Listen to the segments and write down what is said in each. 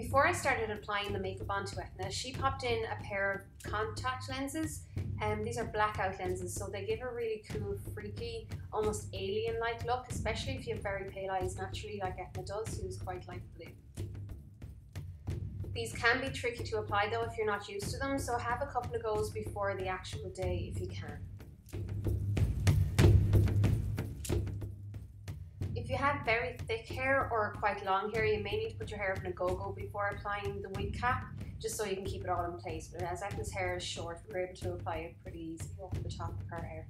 Before I started applying the makeup onto Etna, she popped in a pair of contact lenses. These are blackout lenses, so they give a really cool, freaky, almost alien-like look, especially if you have very pale eyes naturally like Etna does, who's quite light blue. These can be tricky to apply though if you're not used to them, so have a couple of goes before the actual day if you can. If you have very thick hair or quite long hair, you may need to put your hair up in a go-go before applying the wig cap, just so you can keep it all in place. But as Etna's hair is short, we're able to apply it pretty easily over the top of her hair.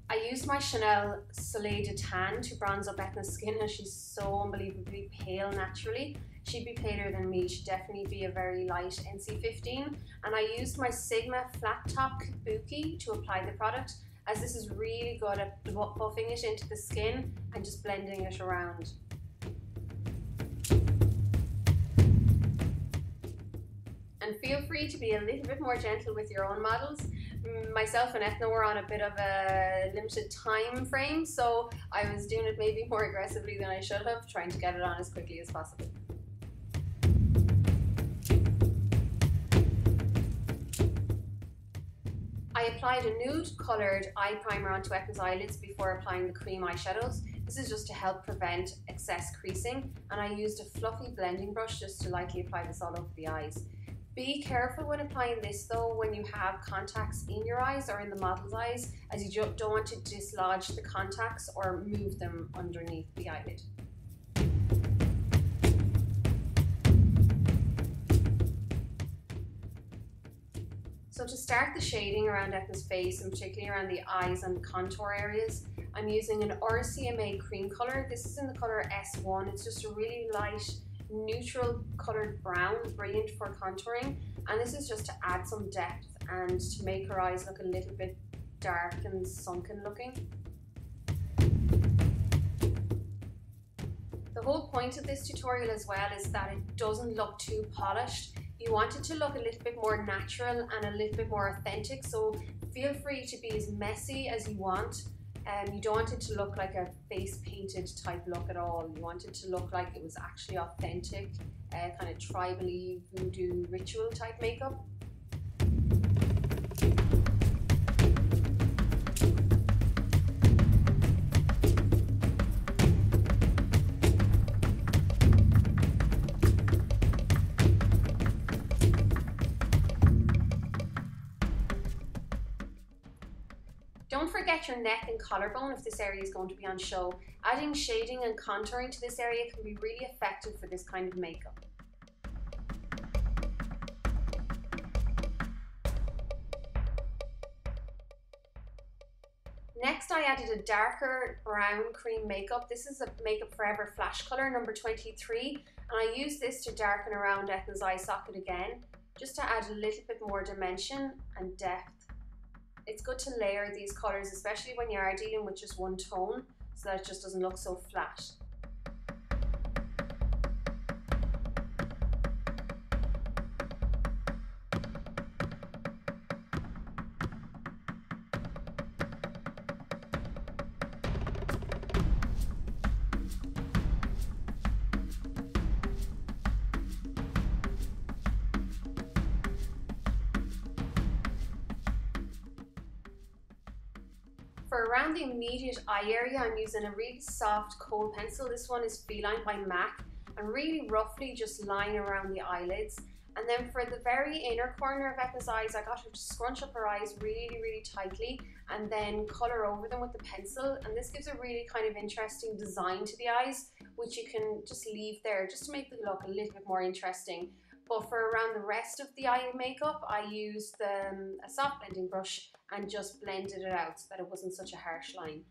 I used my Chanel Soleil de Tan to bronze up Etna's skin, as she's so unbelievably pale naturally. She'd be paler than me, she'd definitely be a very light NC15. And I used my Sigma Flat Top Kabuki to apply the product, as this is really good at buffing it into the skin and just blending it around. And feel free to be a little bit more gentle with your own models. Myself and Etna were on a bit of a limited time frame, so I was doing it maybe more aggressively than I should have, trying to get it on as quickly as possible. I applied a nude coloured eye primer onto Etna's eyelids before applying the cream eyeshadows. This is just to help prevent excess creasing, and I used a fluffy blending brush just to lightly apply this all over the eyes. Be careful when applying this though when you have contacts in your eyes or in the model's eyes, as you don't want to dislodge the contacts or move them underneath the eyelid. So to start the shading around Etna's face, and particularly around the eyes and the contour areas, I'm using an RCMA cream colour. This is in the colour S1. It's just a really light, neutral coloured brown, brilliant for contouring. And this is just to add some depth and to make her eyes look a little bit dark and sunken looking. The whole point of this tutorial as well is that it doesn't look too polished. You want it to look a little bit more natural and a little bit more authentic, so feel free to be as messy as you want. You don't want it to look like a face painted type look at all. You want it to look like it was actually authentic, kind of tribally voodoo ritual type makeup. Don't forget your neck and collarbone if this area is going to be on show. Adding shading and contouring to this area can be really effective for this kind of makeup. Next, I added a darker brown cream makeup. This is a Makeup Forever Flash Colour number 23, and I use this to darken around Etna's eye socket again, just to add a little bit more dimension and depth. It's good to layer these colours, especially when you are dealing with just one tone, so that it just doesn't look so flat. For around the immediate eye area, I'm using a really soft kohl pencil. This one is Feline by MAC, and really roughly just line around the eyelids. And then for the very inner corner of Etna's eyes, I got her to scrunch up her eyes really tightly and then colour over them with the pencil. And this gives a really kind of interesting design to the eyes, which you can just leave there just to make them look a little bit more interesting. But for around the rest of the eye makeup, I used a soft blending brush and just blended it out so that it wasn't such a harsh line.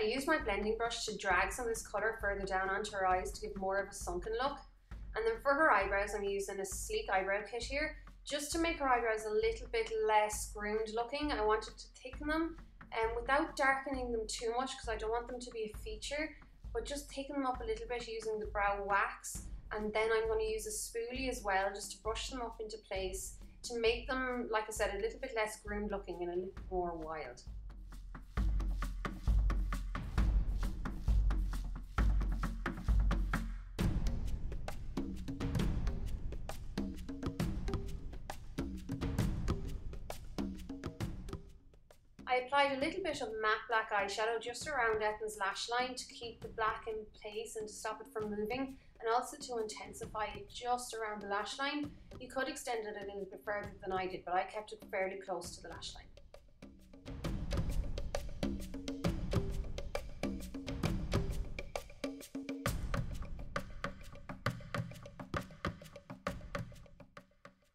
I used my blending brush to drag some of this colour further down onto her eyes to give more of a sunken look. And then for her eyebrows, I'm using a sleek eyebrow kit here, just to make her eyebrows a little bit less groomed looking. I wanted to thicken them without darkening them too much, because I don't want them to be a feature, but just thicken them up a little bit using the brow wax. And then I'm going to use a spoolie as well, just to brush them up into place to make them, like I said, a little bit less groomed looking and a little bit more wild. I applied a little bit of matte black eyeshadow just around Etna's lash line to keep the black in place and to stop it from moving, and also to intensify it just around the lash line. You could extend it a little bit further than I did, but I kept it fairly close to the lash line.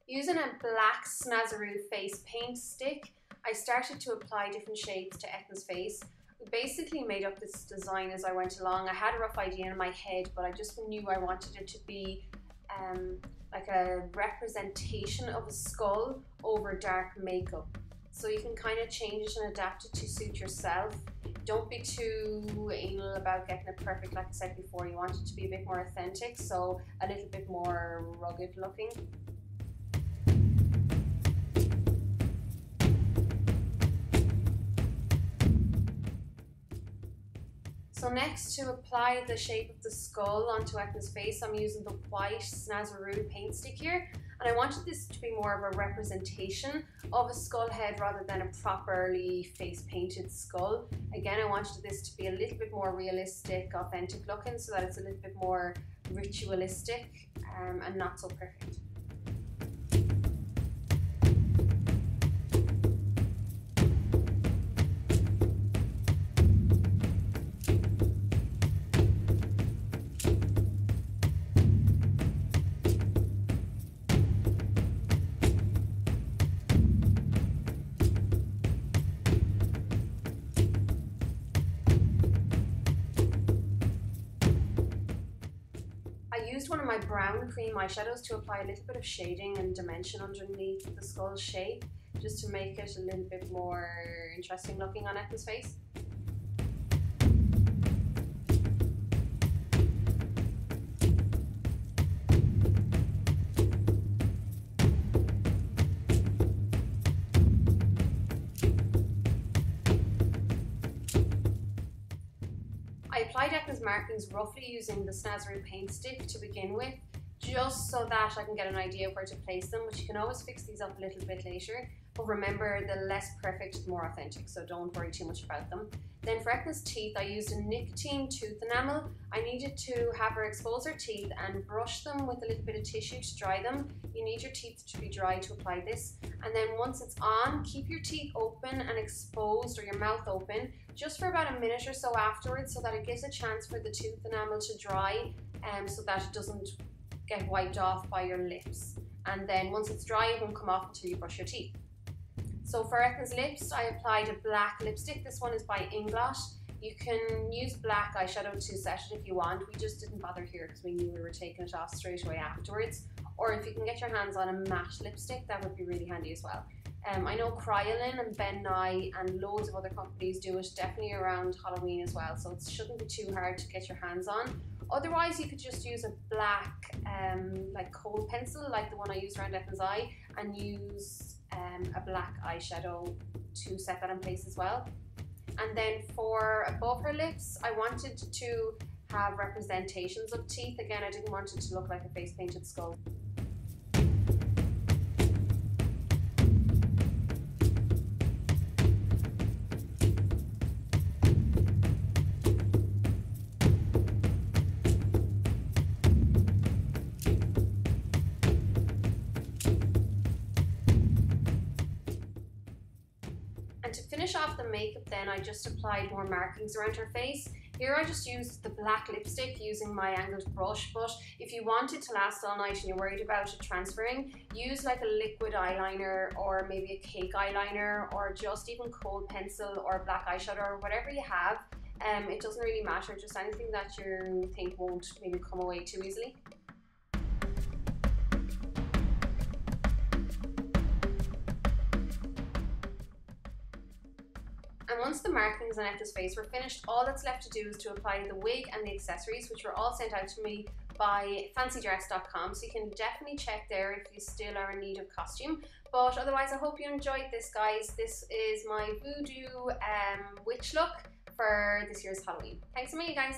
Using a black snazaroo face paint stick, I started to apply different shades to Etna's face. We basically made up this design as I went along. I had a rough idea in my head, but I just knew I wanted it to be like a representation of a skull over dark makeup. So you can kind of change it and adapt it to suit yourself. Don't be too anal about getting it perfect, like I said before. You want it to be a bit more authentic, so a little bit more rugged looking. So next, to apply the shape of the skull onto Etna's face, I'm using the white snazaroo paint stick here, and I wanted this to be more of a representation of a skull head rather than a properly face painted skull. Again, I wanted this to be a little bit more realistic, authentic looking, so that it's a little bit more ritualistic and not so perfect. I used one of my brown cream eyeshadows to apply a little bit of shading and dimension underneath the skull shape, just to make it a little bit more interesting looking on Etna's face. I applied Etna's markings roughly using the snazaroo paint stick to begin with, just so that I can get an idea of where to place them, but you can always fix these up a little bit later. But remember, the less perfect, the more authentic, so don't worry too much about them. Then for Etna's teeth, I used a nicotine tooth enamel. I needed to have her expose her teeth and brush them with a little bit of tissue to dry them. You need your teeth to be dry to apply this. And then once it's on, keep your teeth open and exposed, or your mouth open, just for about a minute or so afterwards, so that it gives a chance for the tooth enamel to dry, so that it doesn't get wiped off by your lips. And then once it's dry, it won't come off until you brush your teeth. So for Etna's lips, I applied a black lipstick. This one is by Inglot. You can use black eyeshadow to set it if you want. We just didn't bother here because we knew we were taking it off straight away afterwards. Or if you can get your hands on a matte lipstick, that would be really handy as well. I know Kryolan and Ben Nye and loads of other companies do it, definitely around Halloween as well, so it shouldn't be too hard to get your hands on. Otherwise, you could just use a black like kohl pencil, like the one I used around Etna's eye, and use a black eyeshadow to set that in place as well. And then for above her lips, I wanted to have representations of teeth. Again, I didn't want it to look like a face painted skull. And to finish off the makeup then, I just applied more markings around her face. Here I just used the black lipstick using my angled brush, but if you want it to last all night and you're worried about it transferring, use like a liquid eyeliner or maybe a cake eyeliner, or just even kohl pencil or black eyeshadow or whatever you have. It doesn't really matter, just anything that you think won't maybe come away too easily. And once the markings on Etta's face were finished, all that's left to do is to apply the wig and the accessories, which were all sent out to me by fancydress.com, so you can definitely check there if you still are in need of costume. But otherwise, I hope you enjoyed this, guys. This is my VooDoo witch look for this year's Halloween. Thanks a million, guys.